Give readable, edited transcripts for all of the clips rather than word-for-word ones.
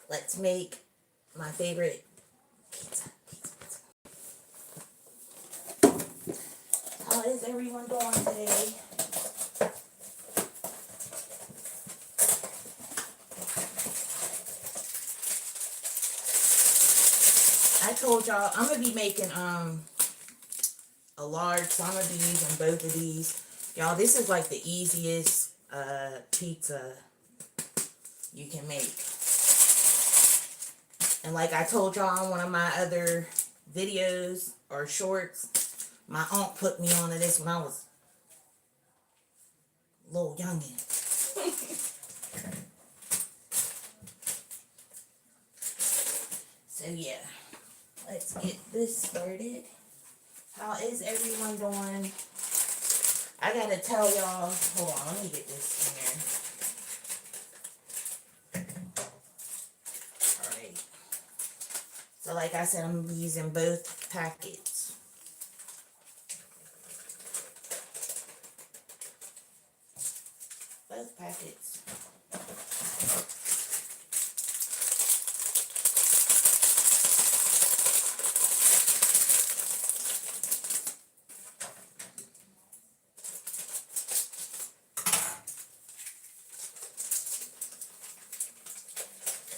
Let's make my favorite pizza. How is everyone doing today? I told y'all I'm gonna be making a large, so I'm gonna be using both of these. Y'all, this is like the easiest pizza you can make. And like I told y'all on one of my other videos or shorts, my aunt put me onto this when I was a little youngin'. So yeah, let's get this started. How is everyone doing? I gotta tell y'all, hold on, let me get this in there. Alright. So like I said, I'm gonna be using both packets. Both packets.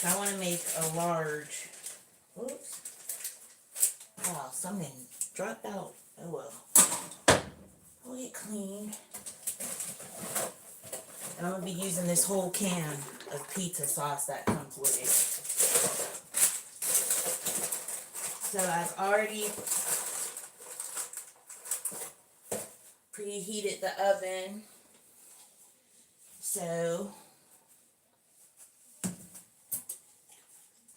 I want to make a large. Oops. Oh, something dropped out. Oh well. I'll get clean. And I'm going to be using this whole can of pizza sauce that comes with it. So I've already preheated the oven. So let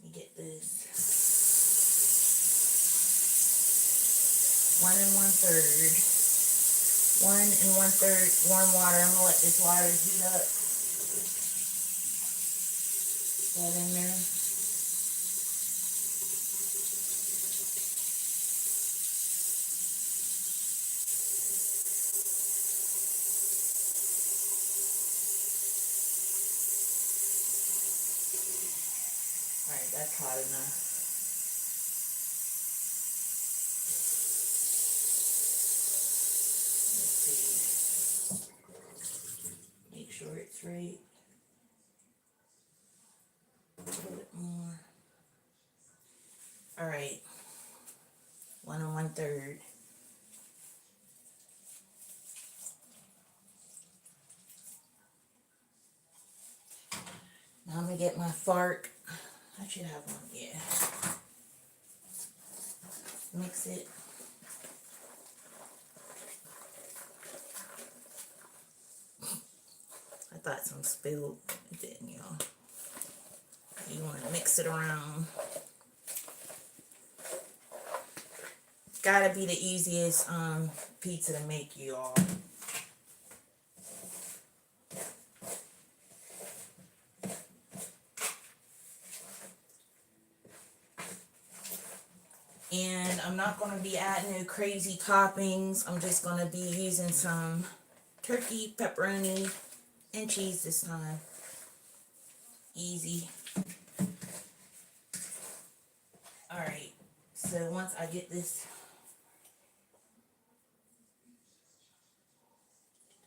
me get this. 1 1/3. 1 1/3 warm water. I'm gonna let this water heat up. That in there. Alright, that's hot enough. Let's see. Make sure it's right. A little bit more. Alright. 1 1/3. Now I'm gonna get my fork. I should have one, yeah. Mix it. I thought some spilled. It didn't, y'all. You want to mix it around. Gotta be the easiest pizza to make, y'all. And I'm not going to be adding no crazy toppings. I'm just going to be using some turkey, pepperoni, and cheese this time. Easy. Alright, so once I get this,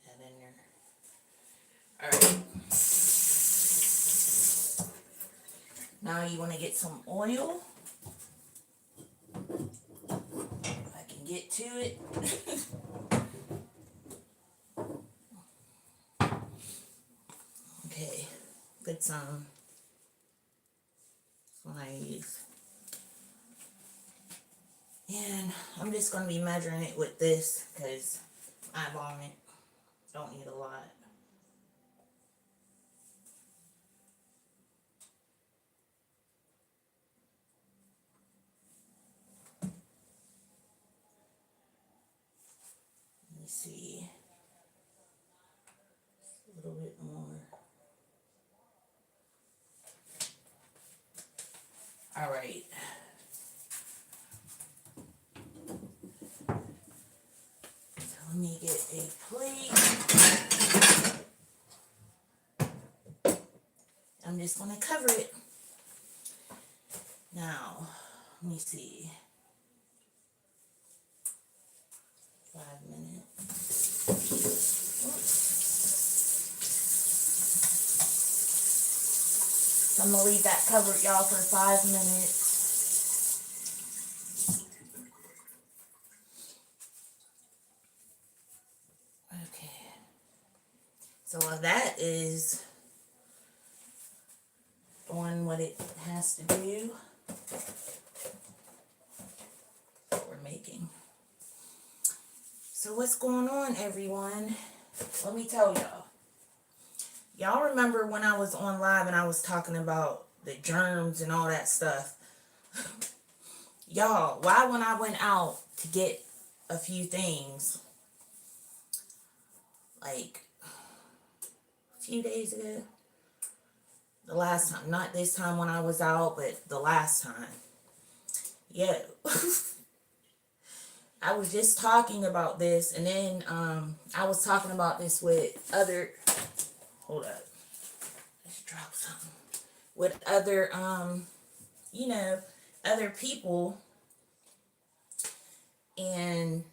that in there. Alright. Now you want to get some oil. If I can get to it. Okay, put some. That's what I use. And I'm just going to be measuring it with this because eyeballing it. Don't need a lot. Let me see. A little bit more. All right. So let me get a plate. I'm just going to cover it. Now, let me see. 5 minutes. So I'm gonna leave that covered, y'all, for 5 minutes. Okay. So while that is doing what it has to do, what we're making. So what's going on, everyone? Let me tell y'all. Y'all remember when I was on live and I was talking about the germs and all that stuff? Y'all, why when I went out to get a few things, like a few days ago, the last time, not this time when I was out, but the last time, yo, I was just talking about this, and then I was talking about this with other, hold up, let's drop something, with other, you know, other people, and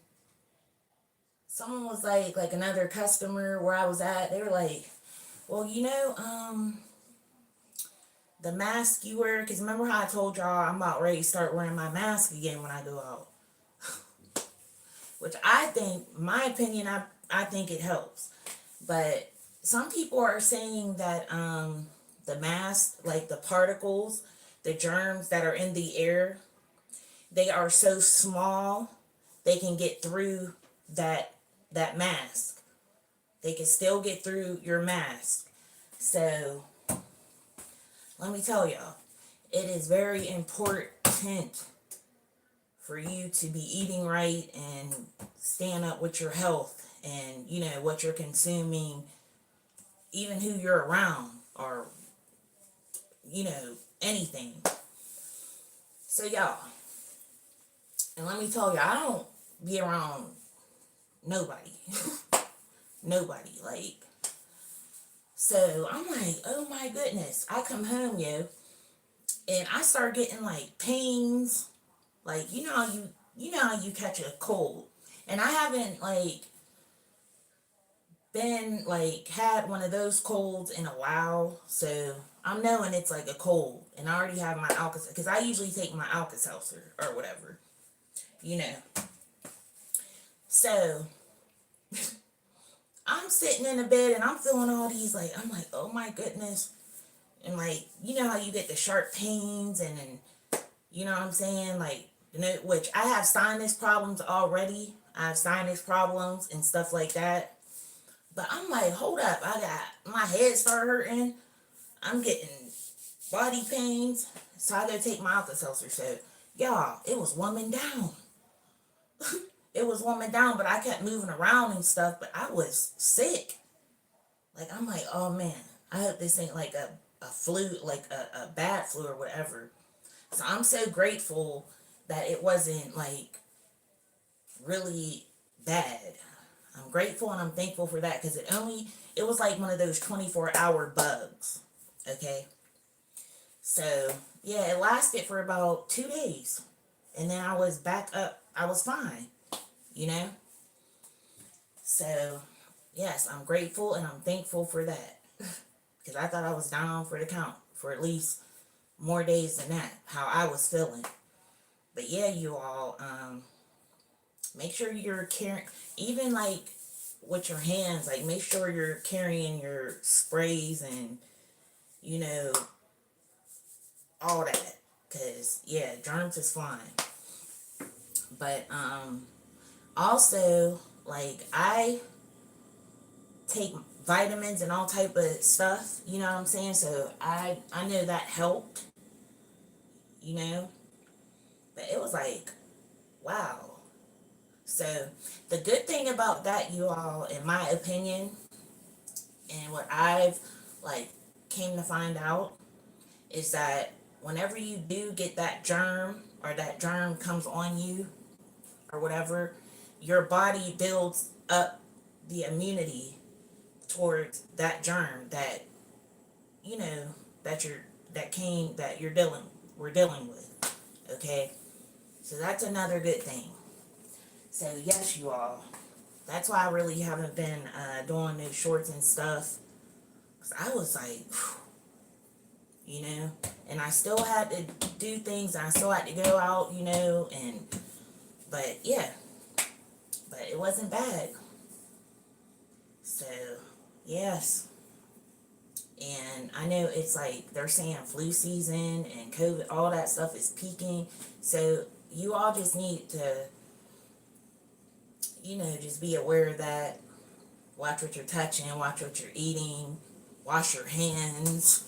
someone was like another customer where I was at, they were like, well, you know, the mask you wear, because remember how I told y'all I'm about ready to start wearing my mask again when I go out, which I think, my opinion, I think it helps, but some people are saying that the mask, like the particles, the germs that are in the air, they are so small they can get through that mask. They can still get through your mask. So let me tell y'all, it is very important for you to be eating right and staying up with your health and, you know, what you're consuming, even who you're around, or, you know, anything. So y'all, and let me tell you, I don't be around nobody. Nobody. Like, so I'm like, oh my goodness. I come home, yo, and I start getting like pains. Like, you know how you catch a cold. And I haven't like been like had one of those colds in a while. So I'm knowing it's like a cold. And I already have my Alka, because I usually take my Alka-Seltzer or whatever. You know. So I'm sitting in the bed and I'm feeling all these, like, I'm like, oh my goodness. And like, you know how you get the sharp pains and you know what I'm saying? Like, you know, which I have sinus problems already. I have sinus problems and stuff like that. But I'm like, hold up, I got, my head start hurting. I'm getting body pains. So I gotta take my Alka-Seltzer. So, y'all, it was woman down. It was woman down, but I kept moving around and stuff, but I was sick. Like, I'm like, oh man, I hope this ain't like a flu, like a bad flu or whatever. So I'm so grateful that it wasn't like really bad. I'm grateful and I'm thankful for that, because it was like one of those 24-hour bugs. Okay. So yeah, it lasted for about 2 days. And then I was back up. I was fine. You know? So yes, I'm grateful and I'm thankful for that. Because I thought I was down for the count for at least more days than that, how I was feeling. But yeah, you all, make sure you're carrying, even like with your hands, like make sure you're carrying your sprays and, you know, all that. Because, yeah, germs is flying. But, also, like, I take vitamins and all type of stuff, you know what I'm saying? So I know that helped, you know? But it was like, wow. So the good thing about that, you all, in my opinion, and what I've like came to find out, is that whenever you do get that germ, or that germ comes on you or whatever, your body builds up the immunity towards that germ that, you know, that you're dealing we're dealing with. Okay? So that's another good thing. So yes, you all. That's why I really haven't been doing new shorts and stuff. Cause I was like, you know, and I still had to do things, and I still had to go out, you know, but yeah, but it wasn't bad. So yes, and I know it's like they're saying flu season and COVID, all that stuff is peaking. So you all just need to, you know, just be aware of that. Watch what you're touching, watch what you're eating, wash your hands,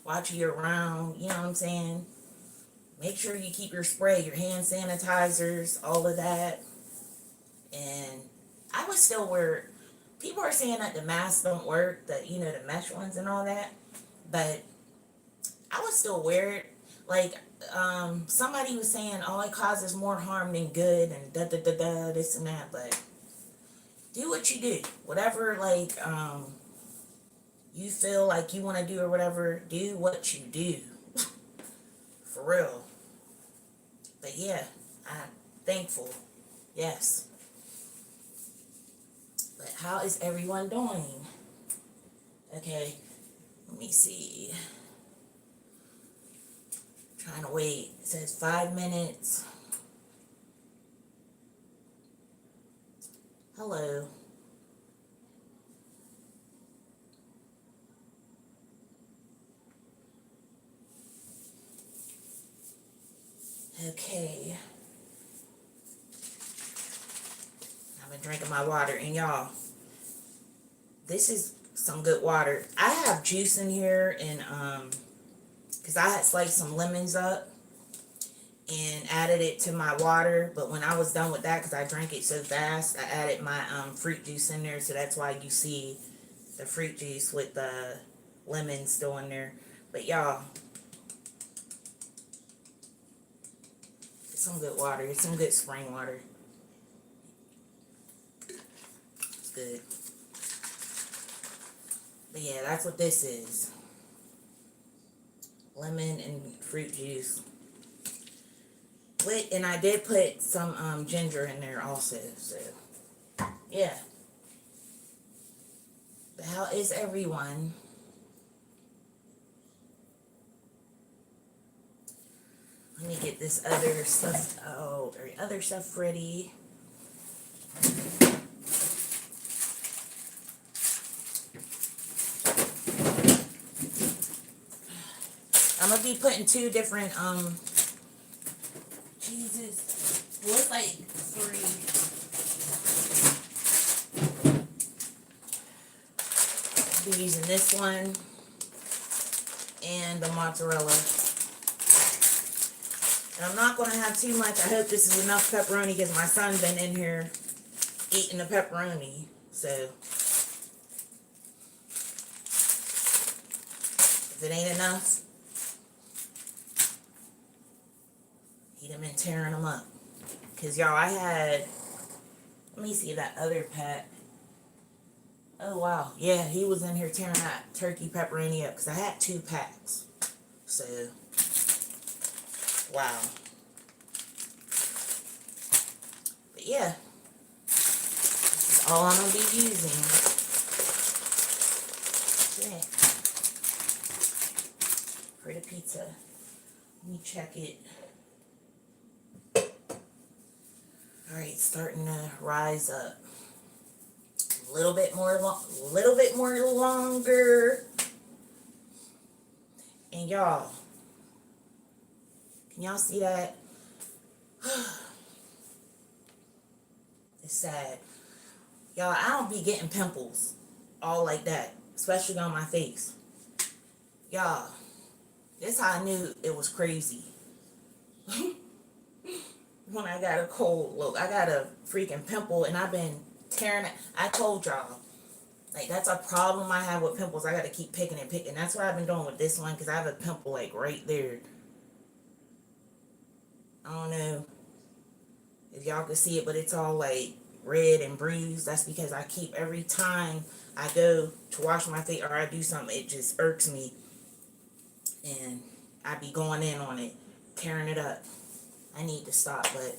watch you around, you know what I'm saying? Make sure you keep your spray, your hand sanitizers, all of that. And I would still wear, people are saying that the masks don't work, that, you know, the mesh ones and all that, but I would still wear it. Like, somebody was saying, oh, it causes more harm than good, and da-da-da-da, this and that, but do what you do. Whatever, like, you feel like you want to do or whatever, do what you do. For real. But yeah, I'm thankful. Yes. But how is everyone doing? Okay, let me see. Trying to wait. It says 5 minutes. Hello. Okay. I've been drinking my water, and y'all, this is some good water. I have juice in here, and because I had sliced some lemons up and added it to my water, but when I was done with that, because I drank it so fast, I added my fruit juice in there, so that's why you see the fruit juice with the lemon still in there. But y'all, it's some good water. It's some good spring water. It's good. But yeah, that's what this is. Lemon and fruit juice. Wait, and I did put some ginger in there also, so yeah. But how is everyone? Let me get this other stuff out, or other stuff ready. I'm gonna be putting 2 different Jesus. Looks like 3. I'll be using this one and the mozzarella. And I'm not going to have too much. I hope this is enough pepperoni because my son's been in here eating the pepperoni. So, if it ain't enough, he done been tearing them up. Because, y'all, I had, let me see that other pack. Oh, wow. Yeah, he was in here tearing that turkey pepperoni up because I had 2 packs. So, wow. But yeah, this is all I'm going to be using. Okay. For the pizza. Let me check it. Alright, starting to rise up. A little bit more longer. And y'all, can y'all see that? It's sad. Y'all, I don't be getting pimples all like that, especially on my face. Y'all, this how I knew it was crazy. When I got a cold, look, I got a freaking pimple and I've been tearing it. I told y'all, like, that's a problem I have with pimples. I got to keep picking and picking. That's what I've been doing with this one because I have a pimple, like, right there. I don't know if y'all can see it, but it's all, like, red and bruised. That's because I keep, every time I go to wash my face or I do something, it just irks me. And I be going in on it, tearing it up. I need to stop, but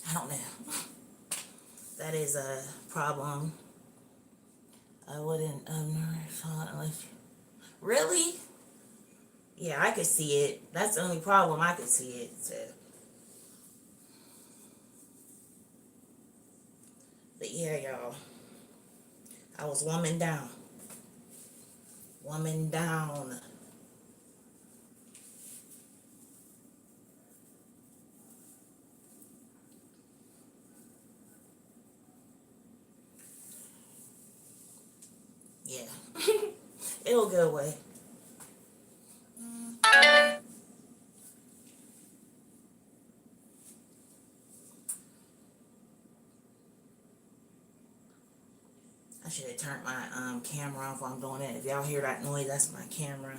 I don't know. That is a problem. I wouldn't unless really? Yeah, I could see it. That's the only problem. I could see it. So. But yeah, y'all. I was woman down. Woman down. Yeah. It'll go away. I should have turned my camera off while I'm doing it. If y'all hear that noise, that's my camera.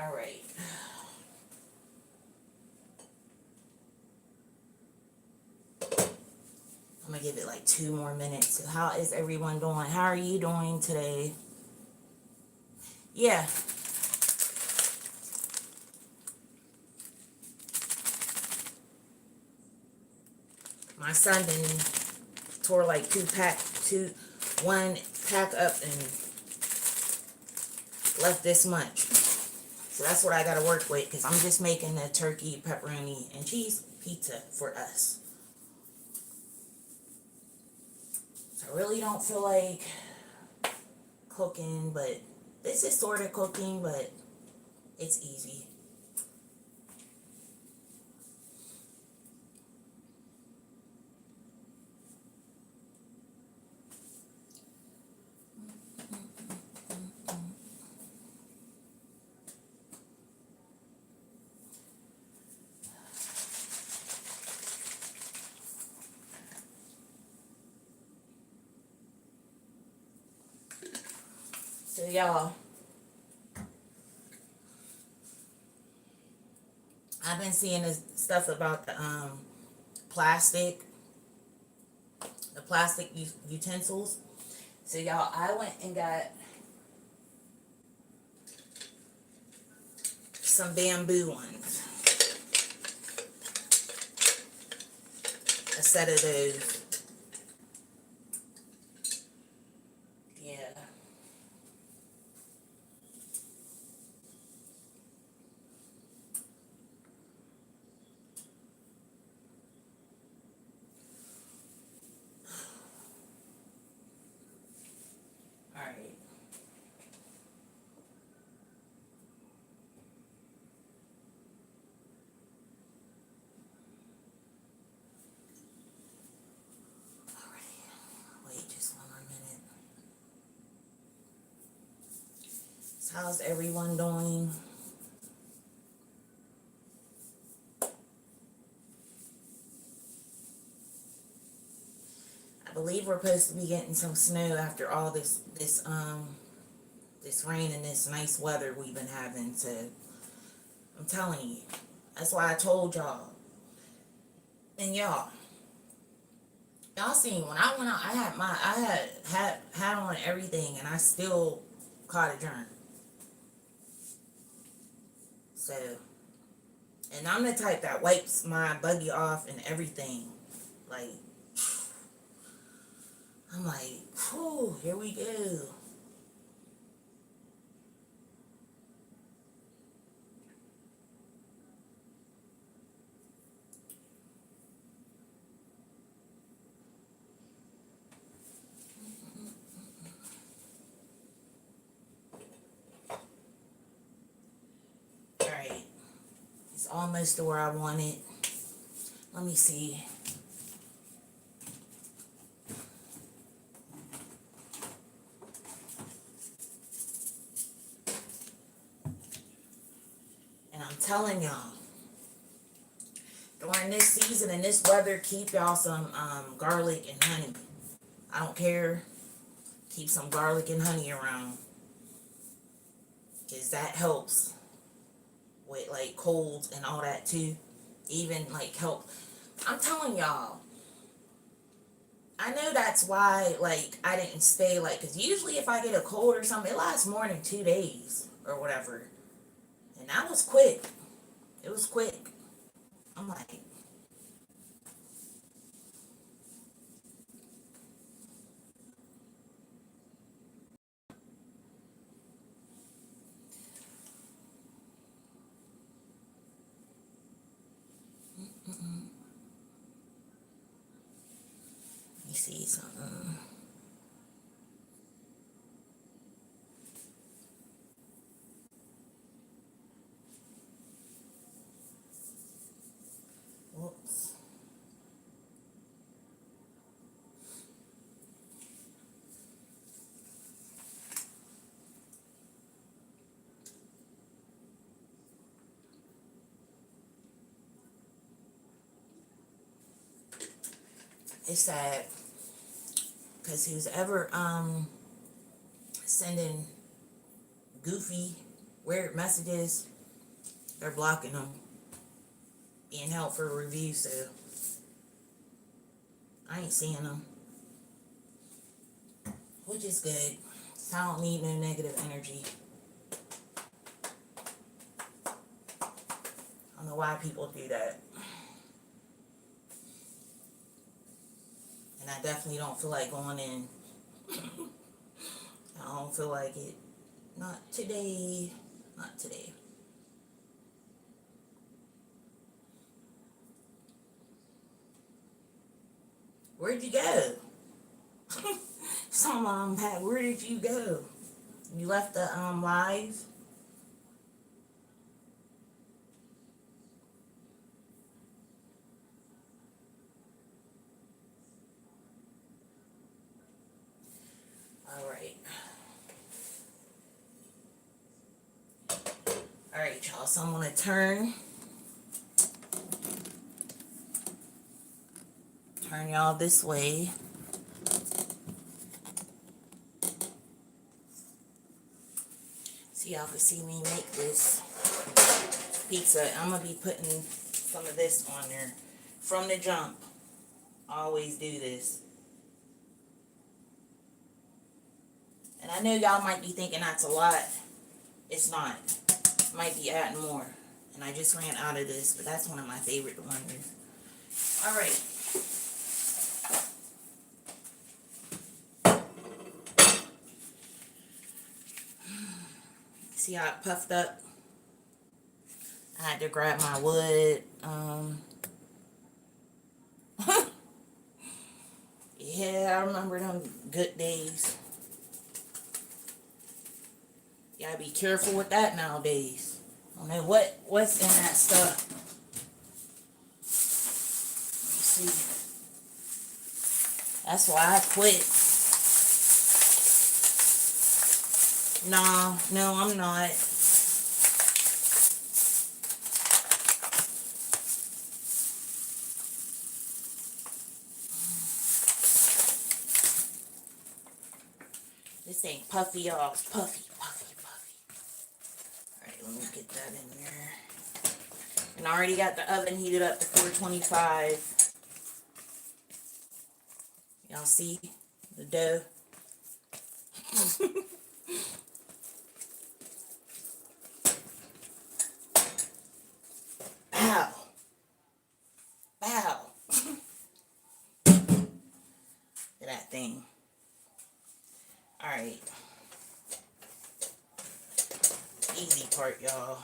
Alright. I'm gonna give it like 2 more minutes. How is everyone doing? How are you doing today? Yeah. My son then tore like one pack up and left this much. So that's what I gotta work with, because I'm just making a turkey, pepperoni, and cheese pizza for us. So I really don't feel like cooking, but this is sort of cooking, but it's easy. So y'all, I've been seeing this stuff about the plastic utensils. So y'all, I went and got some bamboo ones. A set of those. Yeah. Alright. Wait just one more minute. So how's everyone doing? I believe we're supposed to be getting some snow after all this rain and this nice weather we've been having. So I'm telling you, that's why I told y'all. And y'all seen when I went out, I had on everything, and I still caught a germ. So, and I'm the type that wipes my buggy off and everything. Like, I'm like, whew, here we go. Alright. It's almost to where I want it. Let me see. And I'm telling y'all, during this season and this weather, keep y'all some garlic and honey. I don't care. Keep some garlic and honey around, because that helps with like colds and all that too. Even like help. I'm telling y'all, I know that's why, like, I didn't stay, like, because usually if I get a cold or something, it lasts more than 2 days or whatever. And that was quick. It was quick. I'm like, you see something. Whoops. It's sad because who's ever sending goofy, weird messages, they're blocking them, being held for review. So I ain't seeing them, which is good. I don't need no negative energy. I don't know why people do that. And I definitely don't feel like going in. I don't feel like it. Not today. Not today. Where'd you go? Someone unpack. Where did you go? You left the live? Alright. Alright, y'all. So I'm gonna turn y'all this way. So y'all can see me make this pizza. I'm gonna be putting some of this on there from the jump. I always do this. And I know y'all might be thinking that's a lot. It's not. Might be adding more. And I just ran out of this, but that's one of my favorite ones. Alright. See how it puffed up? I had to grab my wood. Yeah, I remember them good days. You gotta be careful with that nowadays. I don't know what's in that stuff. Let me see. That's why I quit. No, I'm not. This ain't puffy, y'all. It's puffy. Alright, let me get that in there. And I already got the oven heated up to 425. Y'all see the dough? Bow. Bow. That thing. Alright. Easy part, y'all.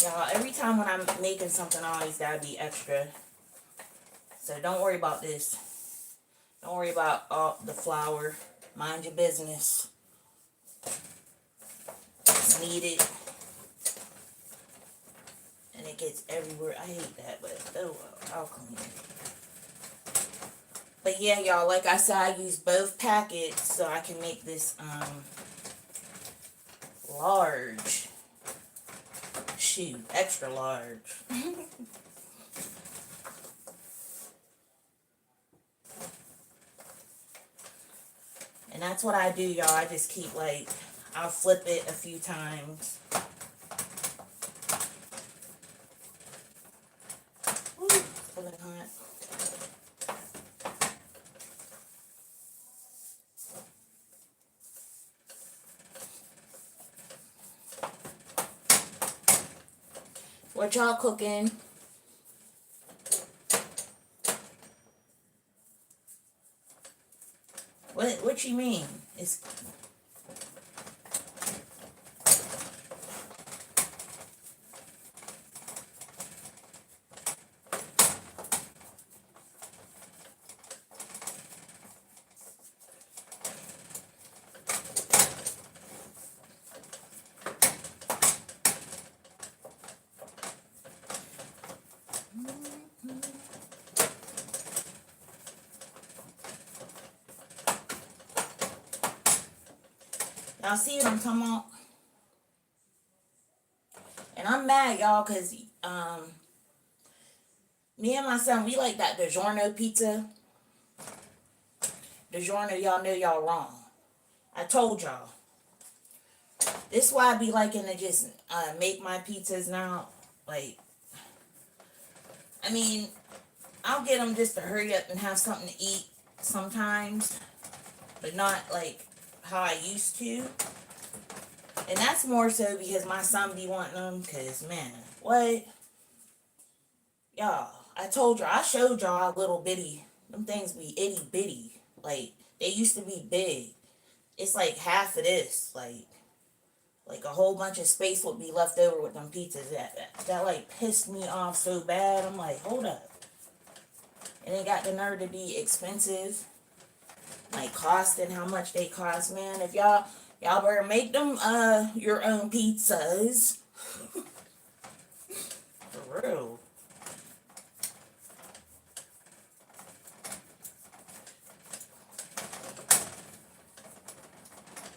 Y'all, every time when I'm making something, I always gotta be extra. So don't worry about this. Don't worry about all the flour. Mind your business. It's needed. And it gets everywhere. I hate that, but oh well, I'll clean it. But yeah, y'all, like I said, I use both packets so I can make this large. Shoot, extra large. And that's what I do, y'all. I just keep, like, I'll flip it a few times. Ooh, it's feeling hot. What y'all cooking? What you mean? It's y'all see what I'm talking about? And I'm mad, y'all, because me and my son, we like that DiGiorno pizza. DiGiorno, y'all know y'all wrong. I told y'all. This is why I be liking to just make my pizzas now. Like, I mean, I'll get them just to hurry up and have something to eat sometimes. But not like how I used to. And that's more so because my son be wanting them. Because, man, what? Y'all, I told y'all, I showed y'all little bitty. Them things be itty bitty. Like, they used to be big. It's like half of this. Like a whole bunch of space would be left over with them pizzas. That like pissed me off so bad. I'm like, hold up. And they got the nerve to be expensive. Like costing how much they cost, man. If y'all better make them your own pizzas. For real.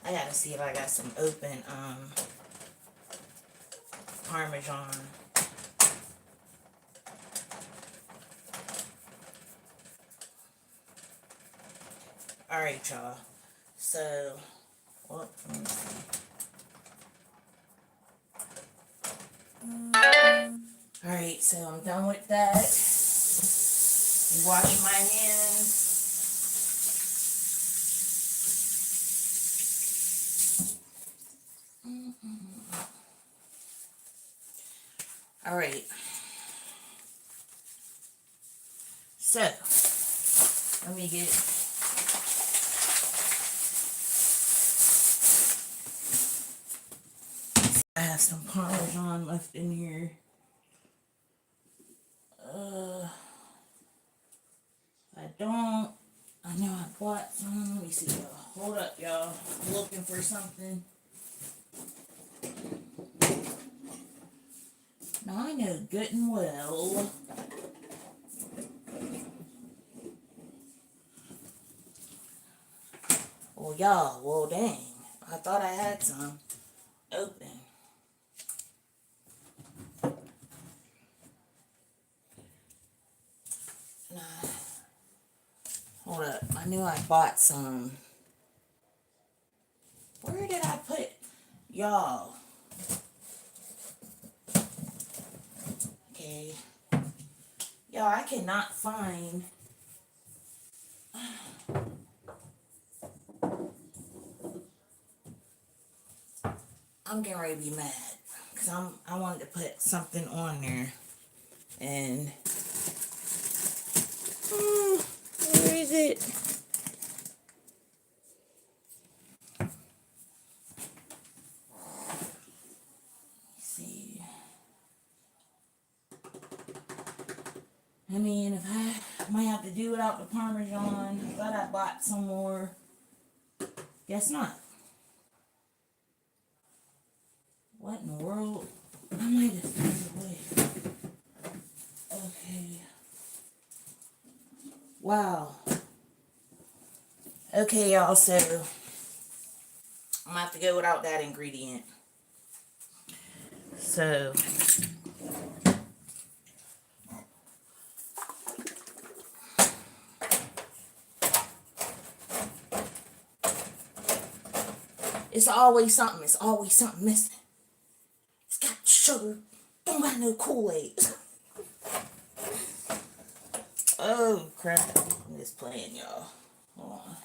I gotta see if I got some open Parmesan. Alright, y'all. So, what? Let me see. Alright, so I'm done with that. Wash my hands. Alright. So, let me get I have some Parmesan left in here. I don't. I know I bought some. Let me see, y'all. Hold up, y'all. I'm looking for something. Now I know good and well. Well, y'all. Well, dang. I thought I had some open. Nah. Hold up. I knew I bought some. Where did I put y'all? Okay. Y'all, I cannot find. I'm getting ready to be mad. Because I wanted to put something on there. And. Where is it? I mean, if I might have to do without the Parmesan. I thought I bought some more. Guess not. What in the world? I might have thrown it away. Okay. Wow. Okay, y'all, so I'm going to have to go without that ingredient. So, It's always something. It's always something missing. It's got sugar. Don't got no Kool-Aid. Oh, crap. I'm just playing, y'all. Hold on.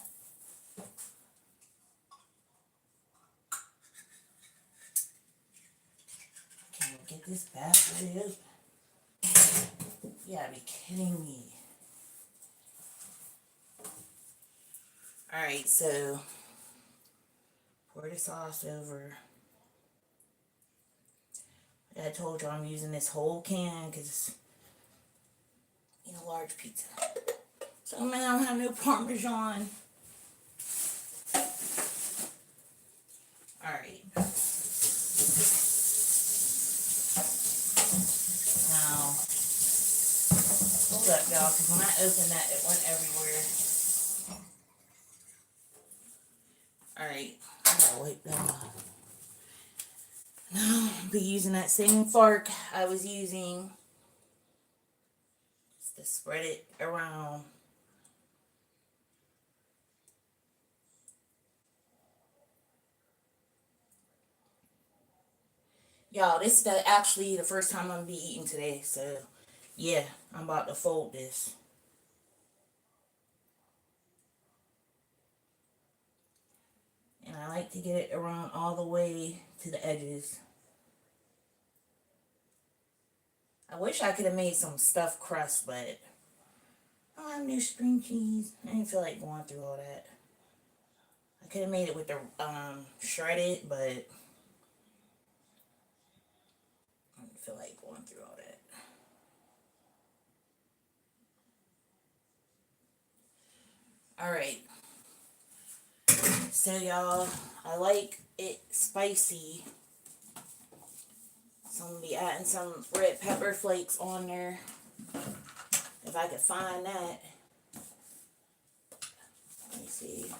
Can we get this bastard open? You gotta be kidding me. Alright, so pour the sauce over. I told you I'm using this whole can because it's a large pizza. So man, I don't have no Parmesan. Alright. Now, hold up, y'all, because when I opened that, it went everywhere. Alright, I gotta wipe that off. Now, I'll be using that same fork I was using just to spread it around. Y'all, this is actually the first time I'm gonna be eating today, so yeah, I'm about to fold this. And I like to get it around all the way to the edges. I wish I could have made some stuffed crust, but I don't have no string cheese. I didn't feel like going through all that. I could have made it with the shredded, but I didn't feel like going through all that. Alright. So y'all, I like it spicy. So I'm going to be adding some red pepper flakes on there. If I could find that. Let me see.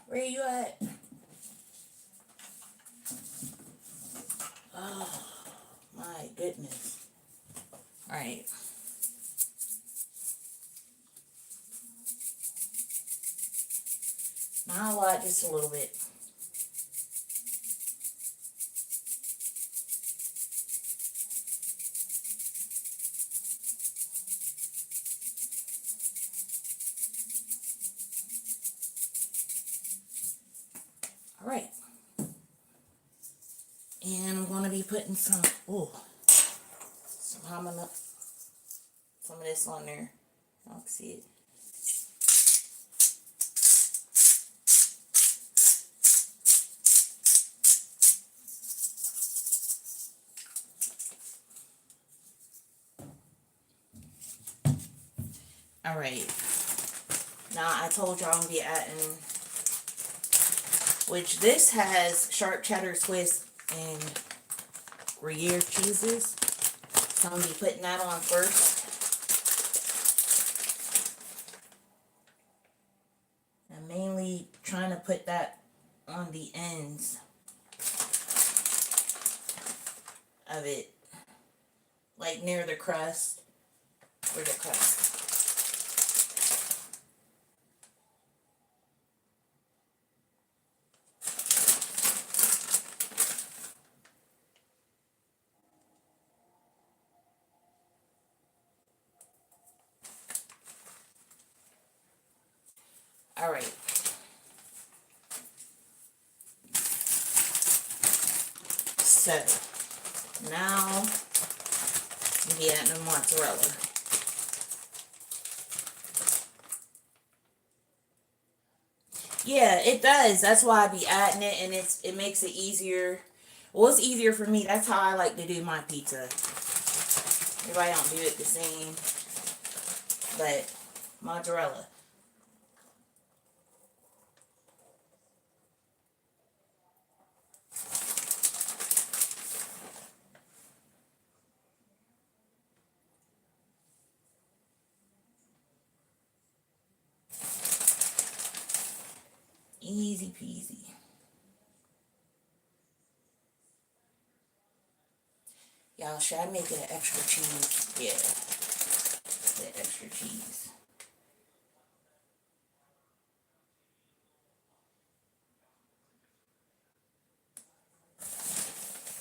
Where you at? Oh, my goodness. Alright. Not a lot, just a little bit. Alright. And I'm going to be putting some of this on there. I don't see it. Alright. Now, I told y'all I'm going to be adding, which this has sharp cheddar, Swiss, and Gruyere cheeses. So I'm going to be putting that on first. I'm mainly trying to put that on the ends of it. Like near the crust. Or the crust. Alright. So, now, I'm going to add the mozzarella. Yeah, it does. That's why I be adding it, and it makes it easier. Well, it's easier for me. That's how I like to do my pizza. Everybody don't do it the same. But, mozzarella. Easy peasy. Y'all, should I make it an extra cheese? Yeah. The extra cheese.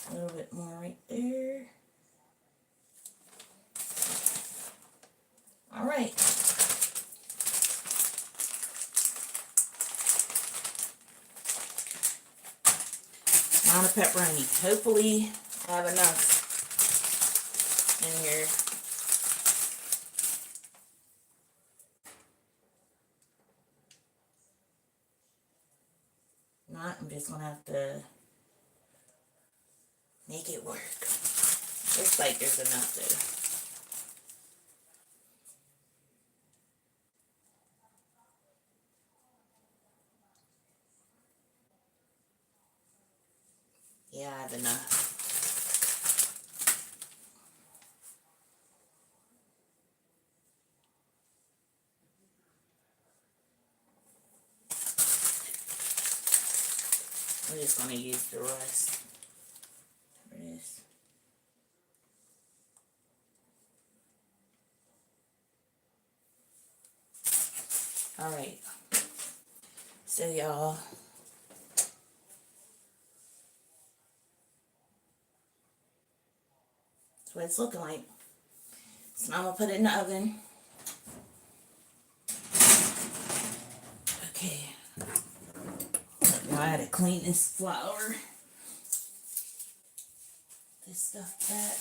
A little bit more right there. All right. Amount of pepperoni. Hopefully I have enough in here. Not, I'm just gonna have to make it work. Looks like there's enough though. Yeah, I have enough. I'm just gonna use the rest for this. All right. So y'all, that's what it's looking like. So now I'm gonna put it in the oven. Okay. Now I gotta clean this flour. This stuff back.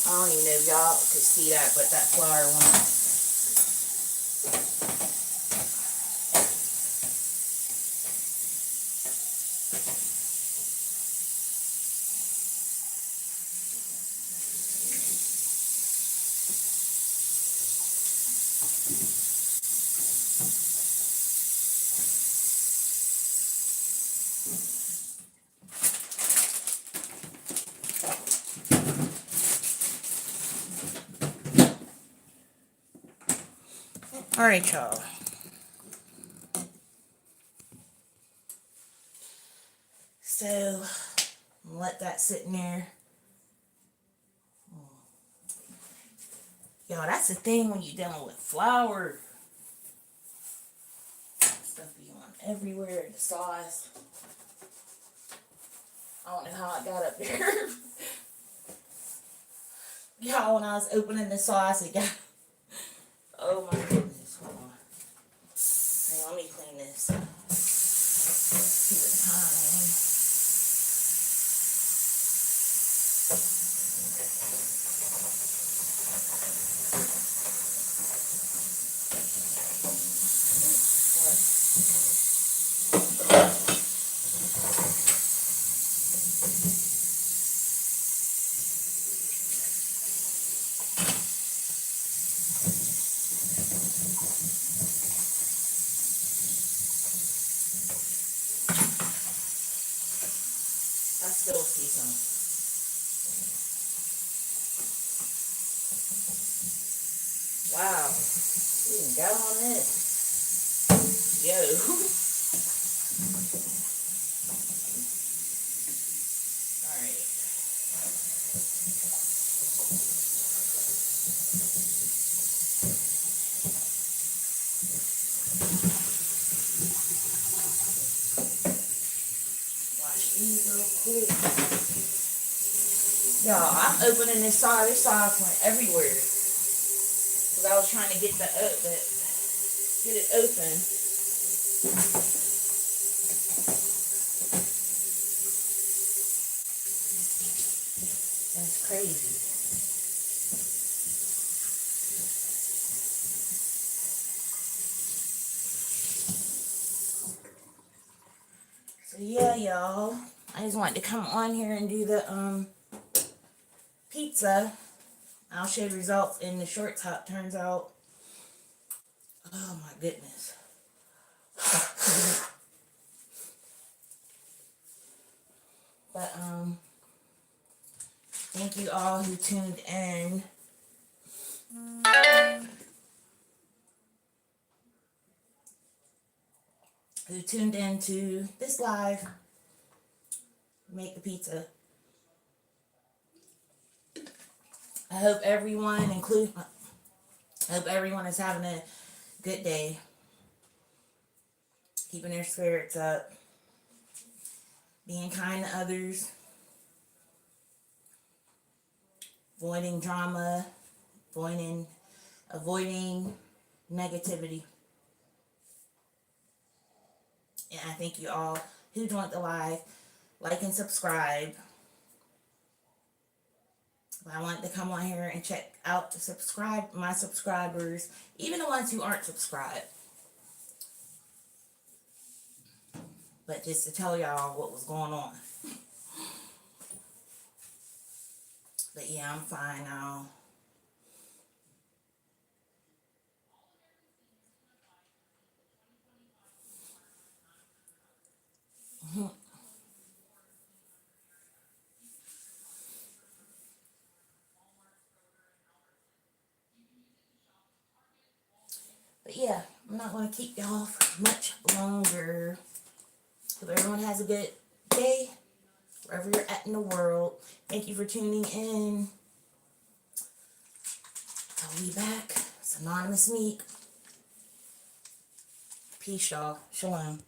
I don't even know if y'all could see that, but that flour one. All right, y'all. So, let that sit in there. Y'all, that's the thing when you're dealing with flour. Stuff be on everywhere in the sauce. I don't know how it got up there. Y'all, when I was opening the sauce, it got... Oh my goodness. Hold on. Hey, let me clean this. See what time. I still see some. Wow. We even got on this. Yo. Alright. Wash these real quick. Y'all, I'm opening this sauce. This sauce went everywhere. Because I was trying to get get it open. That's crazy. So yeah, y'all. I just wanted to come on here and do the pizza. I'll show you results in the shorts how it turns out. Oh my goodness. But thank you all who tuned in. who tuned into this live. Make the pizza. I hope everyone is having a good day. Keeping their spirits up. Being kind to others. Avoiding drama. Avoiding negativity. And I thank you all who joined the live. Like and subscribe. I want to come on here and check out my subscribers, even the ones who aren't subscribed. But just to tell y'all what was going on. But yeah, I'm fine now. But yeah, I'm not going to keep y'all for much longer. Hope everyone has a good day, wherever you're at in the world. Thank you for tuning in. I'll be back. It's Anonymous Meek. Peace, y'all. Shalom.